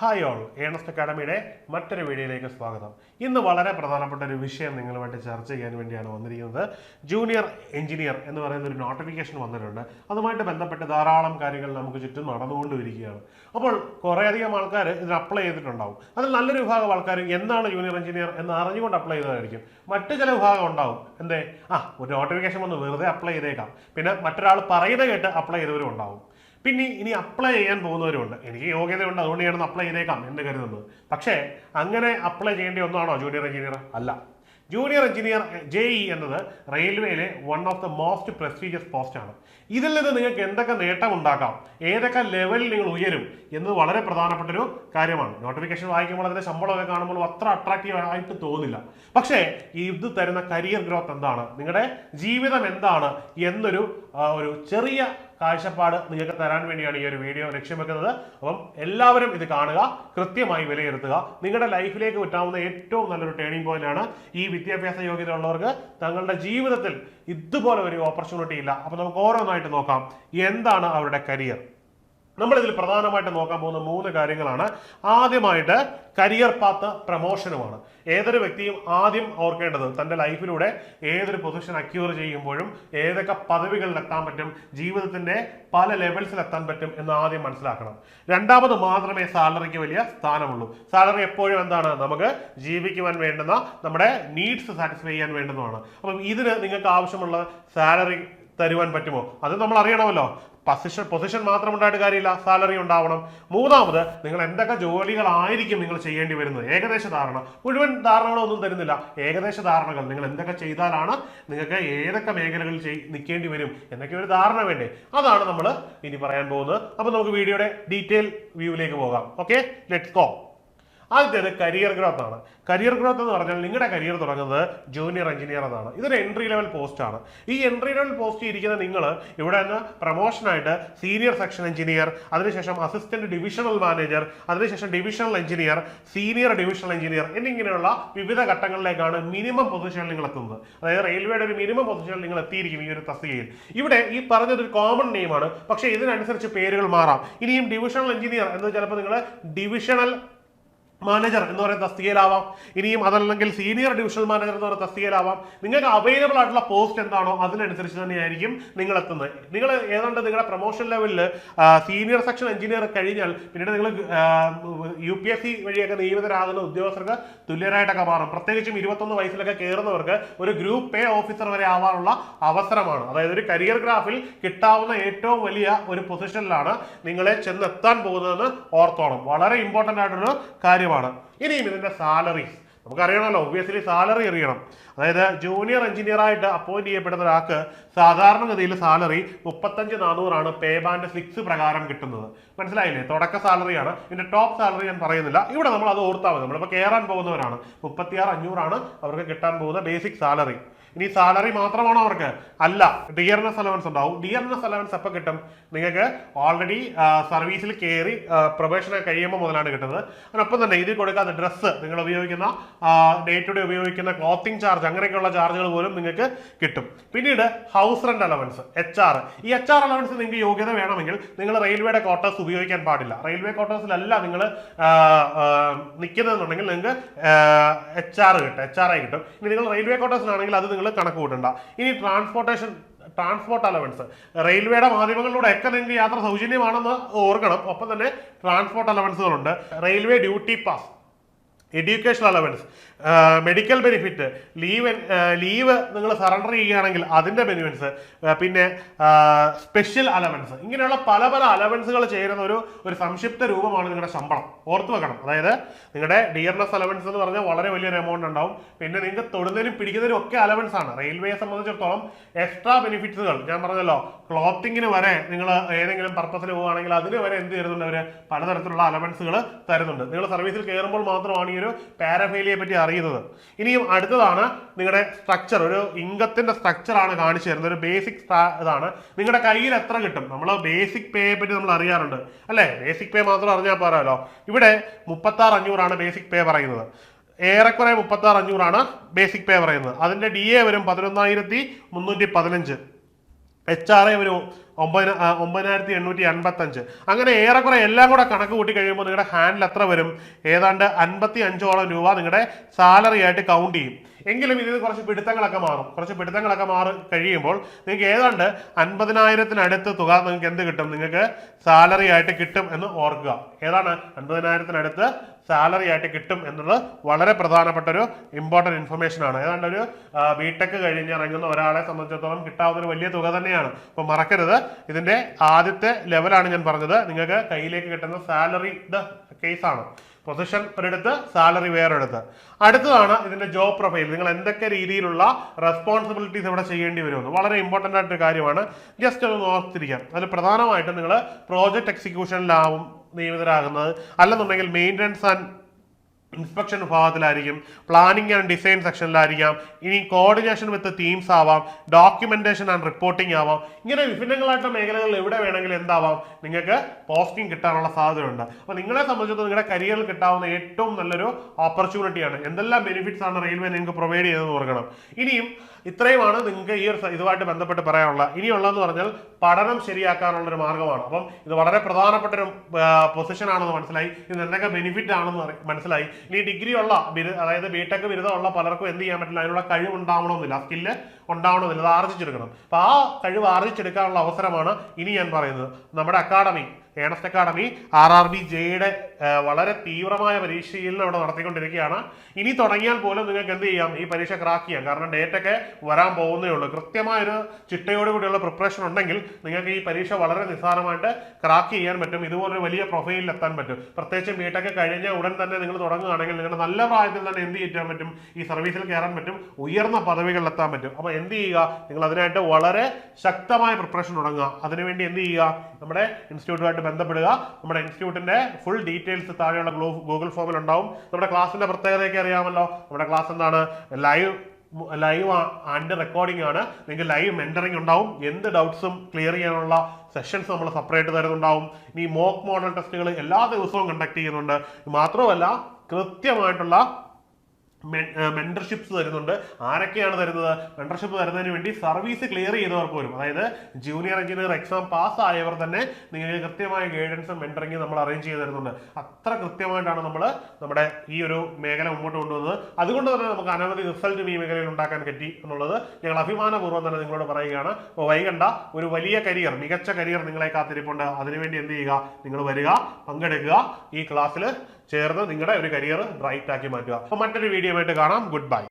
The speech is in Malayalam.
ഹായ് ഓൾ, ഏണസ്റ്റ് അക്കാഡമിയുടെ മറ്റൊരു വീഡിയോയിലേക്ക് സ്വാഗതം. ഇന്ന് വളരെ പ്രധാനപ്പെട്ട ഒരു വിഷയം നിങ്ങളുമായിട്ട് ചർച്ച ചെയ്യാൻ വേണ്ടിയാണ് വന്നിരിക്കുന്നത്. ജൂനിയർ എഞ്ചിനീയർ എന്ന് പറയുന്ന ഒരു നോട്ടിഫിക്കേഷൻ വന്നിട്ടുണ്ട്. അതുമായിട്ട് ബന്ധപ്പെട്ട് ധാരാളം കാര്യങ്ങൾ നമുക്ക് ചുറ്റും നടന്നുകൊണ്ടിരിക്കുകയാണ്. അപ്പോൾ കുറേയധികം ആൾക്കാർ ഇതിന് അപ്ലൈ ചെയ്തിട്ടുണ്ടാവും. അതിൽ നല്ലൊരു വിഭാഗം ആൾക്കാർ എന്താണ് ജൂനിയർ എഞ്ചിനീയർ എന്ന് അറിഞ്ഞുകൊണ്ട് അപ്ലൈ ചെയ്തതായിരിക്കും. മറ്റു ചില വിഭാഗം ഉണ്ടാവും, ഒരു നോട്ടിഫിക്കേഷൻ വന്ന് വെറുതെ അപ്ലൈ ചെയ്തേക്കാം, പിന്നെ മറ്റൊരാൾ പറയുന്നത് കേട്ട് അപ്ലൈ ചെയ്തവരും ഉണ്ടാവും. പിന്നെ ഇനി അപ്ലൈ ചെയ്യാൻ പോകുന്നവരുണ്ട്. എനിക്ക് യോഗ്യതയുണ്ട്, അതുകൊണ്ട് ഞാനൊന്ന് അപ്ലൈ ചെയ്തേക്കാം എന്ന് കരുതുന്നത്. പക്ഷേ അങ്ങനെ അപ്ലൈ ചെയ്യേണ്ട ഒന്നാണോ ജൂനിയർ എഞ്ചിനീയർ? അല്ല. ജൂനിയർ എഞ്ചിനീയർ JEE എന്നത് റെയിൽവേയിലെ one of the most prestigious post ആണ്. ഇതിൽ നിന്ന് നിങ്ങൾക്ക് എന്തൊക്കെ നേട്ടം ഉണ്ടാക്കാം, ഏതൊക്കെ ലെവലിൽ നിങ്ങൾ ഉയരും എന്നത് വളരെ പ്രധാനപ്പെട്ട ഒരു കാര്യമാണ്. നോട്ടിഫിക്കേഷൻ വായിക്കുമ്പോൾ അതിന്റെ ശമ്പളമൊക്കെ കാണുമ്പോൾ അത്ര അട്രാക്റ്റീവ് ആയിട്ട് തോന്നില്ല. പക്ഷേ ഇത് തരുന്ന കരിയർ ഗ്രോത്ത് എന്താണ്, നിങ്ങളുടെ ജീവിതം എന്താണ് എന്നൊരു ചെറിയ കാഴ്ചപ്പാട് നിങ്ങൾക്ക് തരാൻ വേണ്ടിയാണ് ഈ ഒരു വീഡിയോ ലക്ഷ്യം വെക്കുന്നത്. അപ്പം എല്ലാവരും ഇത് കാണുക, കൃത്യമായി വിലയിരുത്തുക. നിങ്ങളുടെ ലൈഫിലേക്ക് പറ്റാവുന്ന ഏറ്റവും നല്ലൊരു ടേണിംഗ് പോയിന്റ് ആണ്. ഈ വിദ്യാഭ്യാസ യോഗ്യത ഉള്ളവർക്ക് തങ്ങളുടെ ജീവിതത്തിൽ ഇതുപോലെ ഒരു ഓപ്പർച്യൂണിറ്റി ഇല്ല. അപ്പൊ നമുക്ക് ഓരോന്നായിട്ട് നോക്കാം എന്താണ് അവരുടെ കരിയർ. നമ്മളിതിൽ പ്രധാനമായിട്ട് നോക്കാൻ പോകുന്ന 3 കാര്യങ്ങളാണ്. ആദ്യമായിട്ട് കരിയർ പാത്ത് പ്രമോഷനുമാണ്. ഏതൊരു വ്യക്തിയും ആദ്യം ഓർക്കേണ്ടത് തൻ്റെ ലൈഫിലൂടെ ഏതൊരു പൊസിഷൻ അക്യൂർ ചെയ്യുമ്പോഴും ഏതൊക്കെ പദവികളിൽ എത്താൻ പറ്റും, ജീവിതത്തിന്റെ പല ലെവൽസിൽ എത്താൻ പറ്റും എന്ന് ആദ്യം മനസ്സിലാക്കണം. രണ്ടാമത് മാത്രമേ സാലറിക്ക് വലിയ സ്ഥാനമുള്ളൂ. സാലറി എപ്പോഴും എന്താണ്, നമുക്ക് ജീവിക്കുവാൻ വേണ്ടുന്ന നമ്മുടെ നീഡ്സ് സാറ്റിസ്ഫൈ ചെയ്യാൻ വേണ്ടുന്നതാണ്. അപ്പം ഇതിന് നിങ്ങൾക്ക് ആവശ്യമുള്ള സാലറി തരുവാൻ പറ്റുമോ അത് നമ്മൾ അറിയണമല്ലോ. പൊസിഷൻ മാത്രം ഉണ്ടായിട്ട് കാര്യമില്ല, സാലറി ഉണ്ടാവണം. മൂന്നാമത് നിങ്ങൾ എന്തൊക്കെ ജോലികളായിരിക്കും നിങ്ങൾ ചെയ്യേണ്ടി വരുന്നത്, ഏകദേശ ധാരണ. മുഴുവൻ ധാരണകളൊന്നും തരുന്നില്ല, ഏകദേശ ധാരണകൾ. നിങ്ങൾ എന്തൊക്കെ ചെയ്താലാണ് നിങ്ങൾക്ക് ഏതൊക്കെ മേഖലകളിൽ നിൽക്കേണ്ടി വരും എന്നൊക്കെ ഒരു ധാരണ വേണ്ടേ, അതാണ് നമ്മൾ ഇനി പറയാൻ പോകുന്നത്. അപ്പൊ നമുക്ക് വീഡിയോയുടെ ഡീറ്റെയിൽ വ്യൂവിലേക്ക് പോകാം. Okay, let's go. ആദ്യത്തേത് കരിയർ ഗ്രോത്ത് ആണ്. കരിയർ ഗ്രോത്ത് എന്ന് പറഞ്ഞാൽ നിങ്ങളുടെ കരിയർ തുടങ്ങുന്നത് ജൂനിയർ എഞ്ചിനീയർ എന്നാണ്. ഇതൊരു എൻട്രി ലെവൽ പോസ്റ്റ് ആണ്. ഈ എൻട്രി ലെവൽ പോസ്റ്റ് ഇരിക്കുന്ന നിങ്ങൾ ഇവിടെ നിന്ന് പ്രൊമോഷനായിട്ട് സീനിയർ സെക്ഷൻ എഞ്ചിനീയർ, അതിനുശേഷം അസിസ്റ്റന്റ് ഡിവിഷണൽ മാനേജർ, അതിനുശേഷം divisional engineer, senior divisional engineer എന്നിങ്ങനെയുള്ള വിവിധ ഘട്ടങ്ങളിലേക്കാണ് മിനിമം പൊസിഷനിൽ നിങ്ങൾ എത്തുന്നത്. അതായത് റെയിൽവേയുടെ ഒരു മിനിമം പൊസിഷനിൽ നിങ്ങൾ എത്തിയിരിക്കും ഈ ഒരു തസ്തികയിൽ. ഇവിടെ ഈ പറഞ്ഞത് ഒരു കോമൺ നെയിമാണ്, പക്ഷേ ഇതിനനുസരിച്ച് പേരുകൾ മാറാം. ഇനിയും ഡിവിഷണൽ എഞ്ചിനീയർ എന്ന് ചിലപ്പോൾ നിങ്ങൾ ഡിവിഷണൽ മാനേജർ എന്ന് പറയുന്ന തസ്തികയിലാവാം, ഇനിയും അതല്ലെങ്കിൽ സീനിയർ ഡിവിഷണൽ മാനേജർ എന്ന് പറയുന്ന തസ്തികയിലാവാം. നിങ്ങൾക്ക് അവൈലബിൾ ആയിട്ടുള്ള പോസ്റ്റ് എന്താണോ അതിനനുസരിച്ച് തന്നെയായിരിക്കും നിങ്ങൾ എത്തുന്നത്. നിങ്ങൾ ഏതാണ്ട് നിങ്ങളുടെ പ്രൊമോഷൻ ലെവലിൽ സീനിയർ സെക്ഷൻ എഞ്ചിനീയർ കഴിഞ്ഞാൽ പിന്നീട് നിങ്ങൾ UPSC വഴിയൊക്കെ നിയമിതരാകുന്ന ഉദ്യോഗസ്ഥർക്ക് തുല്യരായിട്ടൊക്കെ മാറും. പ്രത്യേകിച്ചും 21 വയസ്സിലൊക്കെ കയറുന്നവർക്ക് ഒരു ഗ്രൂപ്പ് A ഓഫീസർ വരെ ആവാനുള്ള അവസരമാണ്. അതായത് ഒരു കരിയർ ഗ്രാഫിൽ കിട്ടാവുന്ന ഏറ്റവും വലിയ ഒരു പൊസിഷനിലാണ് നിങ്ങളെ ചെന്നെത്താൻ പോകുന്നതെന്ന് ഓർത്തോണം. വളരെ ഇമ്പോർട്ടൻ്റ് ആയിട്ടൊരു കാര്യമാണ്. ഇനിയും ഇതിന്റെ സാലറീസ് നമുക്കറിയണമല്ലോ, ഒബ്വിയസ്ലി സാലറി അറിയണം. അതായത് ജൂനിയർ എഞ്ചിനീയർ ആയിട്ട് അപ്പോയിന്റ് ചെയ്യപ്പെടുന്ന ഒരാൾക്ക് സാധാരണഗതിയിൽ സാലറി 35,400 പേ ബാൻഡ് 6 പ്രകാരം കിട്ടുന്നത്. മനസ്സിലായില്ലേ? തുടക്ക സാലറിയാണ്. ഇതിന്റെ ടോപ്പ് സാലറി ഞാൻ പറയുന്നില്ല, ഇവിടെ നമ്മൾ അത് ഓർത്താൽ മതി. നമ്മളിപ്പോൾ കയറാൻ പോകുന്നവരാണ്. 36,500 അവർക്ക് കിട്ടാൻ പോകുന്ന ബേസിക് സാലറി. ഇനി സാലറി മാത്രമാണോ അവർക്ക്? അല്ല, ഡിയർനെസ് അലവൻസ് ഉണ്ടാവും. ഡിയർനെസ് അലവൻസ് എപ്പോൾ കിട്ടും? നിങ്ങൾക്ക് ഓൾറെഡി സർവീസിൽ കയറി പ്രൊബേഷനൊക്കെ കഴിയുമ്പോൾ മുതലാണ് കിട്ടുന്നത്. അതിനൊപ്പം തന്നെ ഇതിൽ കൊടുക്കാത്ത ഡ്രസ്സ്, നിങ്ങൾ ഉപയോഗിക്കുന്ന ഡേ ടു ഡേ ഉപയോഗിക്കുന്ന ക്ലോത്തിങ് ചാർജ്, അങ്ങനെയൊക്കെയുള്ള ചാർജുകൾ പോലും നിങ്ങൾക്ക് കിട്ടും. പിന്നീട് ഹൗസ് റെന്റ് അലവൻസ്, HR. ഈ HR അലവൻസ് നിങ്ങൾക്ക് യോഗ്യത വേണമെങ്കിൽ നിങ്ങൾ റെയിൽവേയുടെ ക്വാർട്ടേഴ്സ് ഉപയോഗിക്കാൻ പാടില്ല. റെയിൽവേ ക്വാർട്ടേഴ്സിലല്ല നിങ്ങൾ നിൽക്കുന്നതെന്നുണ്ടെങ്കിൽ നിങ്ങൾക്ക് HR ആയി കിട്ടും. ഇനി നിങ്ങൾ റെയിൽവേ ക്വാർട്ടേഴ്സിലാണെങ്കിൽ അത് നിങ്ങൾ കണക്ക് കൂട്ടണ്ട. ഇനി ട്രാൻസ്പോർട്ട് അലവൻസ്, റെയിൽവേയുടെ മാധ്യമങ്ങളിലൂടെ ഒക്കെ നിങ്ങൾക്ക് യാത്ര സൗജന്യമാണെന്ന് ഓർക്കണം. ഒപ്പം തന്നെ ട്രാൻസ്പോർട്ട് അലവൻസുകളുണ്ട്. Railway duty pass, education allowance, medical benefit, leave നിങ്ങൾ സറണ്ടർ ചെയ്യുകയാണെങ്കിൽ അതിന്റെ ബെനിഫിറ്റ്സ്, പിന്നെ സ്പെഷ്യൽ അലവൻസ്, ഇങ്ങനെയുള്ള പല പല അലവൻസുകൾ ചേരുന്ന ഒരു സംക്ഷിപ്ത രൂപമാണ് നിങ്ങളുടെ ശമ്പളം. ഓർത്തു വെക്കണം. അതായത് നിങ്ങളുടെ ഡിയർനെസ് അലവൻസ് എന്ന് പറഞ്ഞാൽ വളരെ വലിയൊരു എമൗണ്ട് ഉണ്ടാവും. പിന്നെ നിങ്ങൾക്ക് തൊടുന്നതിനും പിടിക്കുന്നതിനും ഒക്കെ അലവൻസ് ആണ്. റെയിൽവേയെ സംബന്ധിച്ചിടത്തോളം എക്സ്ട്രാ ബെനിഫിറ്റ്സുകൾ ഞാൻ പറഞ്ഞല്ലോ, ക്ലോത്തിങ്ങിന് വരെ നിങ്ങൾ ഏതെങ്കിലും പർപ്പസിന് പോവുകയാണെങ്കിൽ അതിന് വരെ എന്ത് തരുന്നുണ്ട്? അവർ പലതരത്തിലുള്ള അലവൻസുകൾ തരുന്നുണ്ട്. നിങ്ങൾ സർവീസിൽ കയറുമ്പോൾ മാത്രമാണ് ഈ ഒരു പാരഫെയിലിയെ പറ്റി അറിയുന്നത്. ഇനിയും അടുത്തതാണ് നിങ്ങളുടെ സ്ട്രക്ചർ. ഒരു ഇൻകത്തിന്റെ സ്ട്രക്ചറാണ് കാണിച്ചു തരുന്നത്. ഒരു ബേസിക് ഇതാണ്. നിങ്ങളുടെ കയ്യിൽ എത്ര കിട്ടും? നമ്മൾ ബേസിക് പേയെ പറ്റി നമ്മൾ അറിയാറുണ്ട് അല്ലെ? ബേസിക് പേ മാത്രം അറിഞ്ഞാൽ പോരാലോ. ഇവിടെ 36,500 ബേസിക് പേ പറയുന്നത്. ഏറെക്കുറെ 36,500 ബേസിക് പേ പറയുന്നത്. അതിന്റെ DA വരും 11,315. HRA വരും 9,855. അങ്ങനെ ഏറെക്കുറെ എല്ലാം കൂടെ കണക്ക് കൂട്ടി കഴിയുമ്പോൾ നിങ്ങളുടെ ഹാൻഡിൽ എത്ര വരും? ഏതാണ്ട് 55ഓളം രൂപ നിങ്ങളുടെ സാലറി ആയിട്ട് കൗണ്ട് ചെയ്യും. എങ്കിലും ഇതിന് കുറച്ച് പിടുത്തങ്ങളൊക്കെ മാറി കഴിയുമ്പോൾ നിങ്ങൾക്ക് ഏതാണ്ട് 50,000-അടുത്ത് തുക നിങ്ങൾക്ക് എന്ത് കിട്ടും? നിങ്ങൾക്ക് സാലറി ആയിട്ട് കിട്ടും എന്ന് ഓർക്കുക. ഏതാണ് 50,000-അടുത്ത് സാലറി ആയിട്ട് കിട്ടും എന്നുള്ളത് വളരെ പ്രധാനപ്പെട്ട ഒരു ഇമ്പോർട്ടൻറ്റ് ഇൻഫർമേഷൻ ആണ്. ഏതാണ്ട് ഒരു ബിടെക് കഴിഞ്ഞ് ഇറങ്ങുന്ന ഒരാളെ സംബന്ധിച്ചിടത്തോളം കിട്ടാവുന്ന ഒരു വലിയ തുക തന്നെയാണ്. അപ്പോൾ മറക്കരുത്, ഇതിന്റെ ആദ്യത്തെ ലെവലാണ് ഞാൻ പറഞ്ഞത്. നിങ്ങൾക്ക് കയ്യിലേക്ക് കിട്ടുന്ന സാലറി കേസാണ്. പൊസിഷൻ ഒരിടത്ത്, സാലറി വേറൊരിടത്ത്. അടുത്തതാണ് ഇതിന്റെ ജോബ് പ്രൊഫൈൽ. നിങ്ങൾ എന്തൊക്കെ രീതിയിലുള്ള റെസ്പോൺസിബിലിറ്റീസ് ഇവിടെ ചെയ്യേണ്ടി വരുമെന്ന് വളരെ ഇമ്പോർട്ടൻ്റ് ആയിട്ടൊരു കാര്യമാണ്. ജസ്റ്റ് ഒന്ന് ഓർത്തിരിക്കാം. അതിൽ പ്രധാനമായിട്ടും നിങ്ങൾ പ്രോജക്റ്റ് എക്സിക്യൂഷനിലാവും നിയമിതരാകുന്നത്, അല്ലെന്നുണ്ടെങ്കിൽ മെയിൻ്റനൻസ് ആൻഡ് ഇൻസ്പെക്ഷൻ വിഭാഗത്തിലായിരിക്കും, പ്ലാനിങ് ആൻഡ് ഡിസൈൻ സെക്ഷനിലായിരിക്കാം, ഇനി കോർഡിനേഷൻ വിത്ത് ടീംസ് ആവാം, ഡോക്യുമെന്റേഷൻ ആൻഡ് റിപ്പോർട്ടിംഗ് ആവാം. ഇങ്ങനെ വിഭിന്നങ്ങളായിട്ടുള്ള മേഖലകളിൽ എവിടെ വേണമെങ്കിലും എന്താവാം, നിങ്ങൾക്ക് പോസ്റ്റിംഗ് കിട്ടാനുള്ള സാധ്യതയുണ്ട്. അപ്പോൾ നിങ്ങളെ സംബന്ധിച്ചിടത്തോളം നിങ്ങളുടെ കരിയറിൽ കിട്ടാവുന്ന ഏറ്റവും നല്ലൊരു ഓപ്പർച്യൂണിറ്റിയാണ്. എന്തെല്ലാം ബെനിഫിറ്റ്സ് ആണ് റെയിൽവേ നിങ്ങൾക്ക് പ്രൊവൈഡ് ചെയ്തെന്ന് ഓർക്കണം. ഇനിയും ഇത്രയുമാണ് നിങ്ങൾക്ക് ഈ ഒരു ഇതുമായിട്ട് ബന്ധപ്പെട്ട് പറയാനുള്ള. ഇനിയുള്ളതെന്ന് പറഞ്ഞാൽ പഠനം ശരിയാക്കാനുള്ള ഒരു മാർഗ്ഗമാണ്. അപ്പം ഇത് വളരെ പ്രധാനപ്പെട്ട ഒരു പൊസിഷൻ ആണെന്ന് മനസ്സിലായി. ഇതിന് എന്തൊക്കെ ബെനിഫിറ്റ് ആണെന്ന് മനസ്സിലായി. ഇനി ഡിഗ്രി ഉള്ള അതായത് ബിടെക് ബിരുദമുള്ള പലർക്കും എന്ത് ചെയ്യാൻ പറ്റില്ല, അതിനുള്ള കഴിവ് ഉണ്ടാവണമെന്നില്ല, ആ സ്കില്ല് ഉണ്ടാവണമെന്നില്ല, അത് ആർജിച്ചെടുക്കണം. അപ്പൊ ആ കഴിവ് ആർജിച്ചെടുക്കാനുള്ള അവസരമാണ് ഇനി ഞാൻ പറയുന്നത്. നമ്മുടെ അക്കാഡമി, ഏണസ്റ്റ് അക്കാഡമി RRBJയുടെ വളരെ തീവ്രമായ പരിശീലനം ഇവിടെ നടത്തിക്കൊണ്ടിരിക്കുകയാണ്. ഇനി തുടങ്ങിയാൽ പോലും നിങ്ങൾക്ക് എന്ത് ചെയ്യാം, ഈ പരീക്ഷ ക്രാക്ക് ചെയ്യാം. കാരണം ഡേറ്റ് ഒക്കെ വരാൻ പോകുന്നേ ഉള്ളൂ. കൃത്യമായൊരു ചിട്ടയോട് കൂടിയുള്ള പ്രിപ്പറേഷൻ ഉണ്ടെങ്കിൽ നിങ്ങൾക്ക് ഈ പരീക്ഷ വളരെ നിസ്സാരമായിട്ട് ക്രാക്ക് ചെയ്യാൻ പറ്റും. ഇതുപോലൊരു വലിയ പ്രൊഫൈലിൽ എത്താൻ പറ്റും. പ്രത്യേകിച്ചും ബിടെക് കഴിഞ്ഞ ഉടൻ തന്നെ നിങ്ങൾ തുടങ്ങുകയാണെങ്കിൽ നിങ്ങളുടെ നല്ല പ്രായത്തിൽ തന്നെ എന്ത് ചെയ്യാൻ പറ്റും, ഈ സർവീസിൽ കയറാൻ പറ്റും, ഉയർന്ന പദവികളിൽ എത്താൻ പറ്റും. അപ്പോൾ എന്ത് ചെയ്യുക, നിങ്ങൾ അതിനായിട്ട് വളരെ ശക്തമായ പ്രിപ്പറേഷൻ തുടങ്ങുക. അതിനുവേണ്ടി എന്ത് ചെയ്യുക, നമ്മുടെ ഇൻസ്റ്റിറ്റ്യൂട്ടുമായിട്ട് ബന്ധപ്പെടുക. നമ്മുടെ ഇൻസ്റ്റിറ്റ്യൂട്ടിന്റെ ഫുൾ ഡീറ്റെയിൽസ് താഴെയുള്ള ഗൂഗിൾ ഫോമിൽ ഉണ്ടാവും. നമ്മുടെ ക്ലാസ്സിന്റെ പ്രത്യേകതയൊക്കെ അറിയാമല്ലോ. നമ്മുടെ ക്ലാസ് എന്താണ്, ലൈവ് ആൻഡ് റെക്കോർഡിംഗ് ആണ്. നിങ്ങൾക്ക് ലൈവ് മെന്ററിംഗ് ഉണ്ടാവും. എന്ത് ഡൗട്ട്സും ക്ലിയർ ചെയ്യാനുള്ള സെഷൻസ് നമ്മൾ സെപ്പറേറ്റ് തരുന്നുണ്ടാവും. ഇനി മോക്ക് മോഡൽ ടെസ്റ്റുകൾ എല്ലാ ദിവസവും കണ്ടക്ട് ചെയ്യുന്നുണ്ട്. മാത്രമല്ല കൃത്യമായിട്ടുള്ള മെന്റർഷിപ്സ് തരുന്നുണ്ട്. ആരൊക്കെയാണ് തരുന്നത്? മെന്റർഷിപ്പ് തരുന്നതിന് വേണ്ടി സർവീസ് ക്ലിയർ ചെയ്തവർക്ക് പോലും, അതായത് ജൂനിയർ എഞ്ചിനീയർ എക്സാം പാസ് ആയവർ തന്നെ നിങ്ങൾക്ക് കൃത്യമായ ഗൈഡൻസും മെന്ററിങ്ങും നമ്മൾ അറേഞ്ച് ചെയ്ത് തരുന്നുണ്ട്. അത്ര കൃത്യമായിട്ടാണ് നമ്മൾ നമ്മുടെ ഈ ഒരു മേഖല മുമ്പോട്ട് കൊണ്ടുവന്നത്. അതുകൊണ്ട് തന്നെ നമുക്ക് അനവധി റിസൾട്ട് ഈ മേഖലയിൽ ഉണ്ടാക്കാൻ പറ്റി എന്നുള്ളത് ഞങ്ങൾ അഭിമാനപൂർവ്വം തന്നെ നിങ്ങളോട് പറയുകയാണ്. അപ്പോൾ വൈകണ്ട, ഒരു വലിയ കരിയർ, മികച്ച കരിയർ നിങ്ങളെ കാത്തിരിപ്പുണ്ട്. അതിനുവേണ്ടി എന്ത് ചെയ്യുക, നിങ്ങൾ വരിക, പങ്കെടുക്കുക, ഈ ക്ലാസ്സിൽ ചേർന്ന് നിങ്ങളുടെ ഒരു കരിയർ ബ്രൈറ്റ് ആക്കി മാറ്റുക. അപ്പോൾ മറ്റൊരു വീഡിയോ ആയിട്ട് കാണാം. Good bye.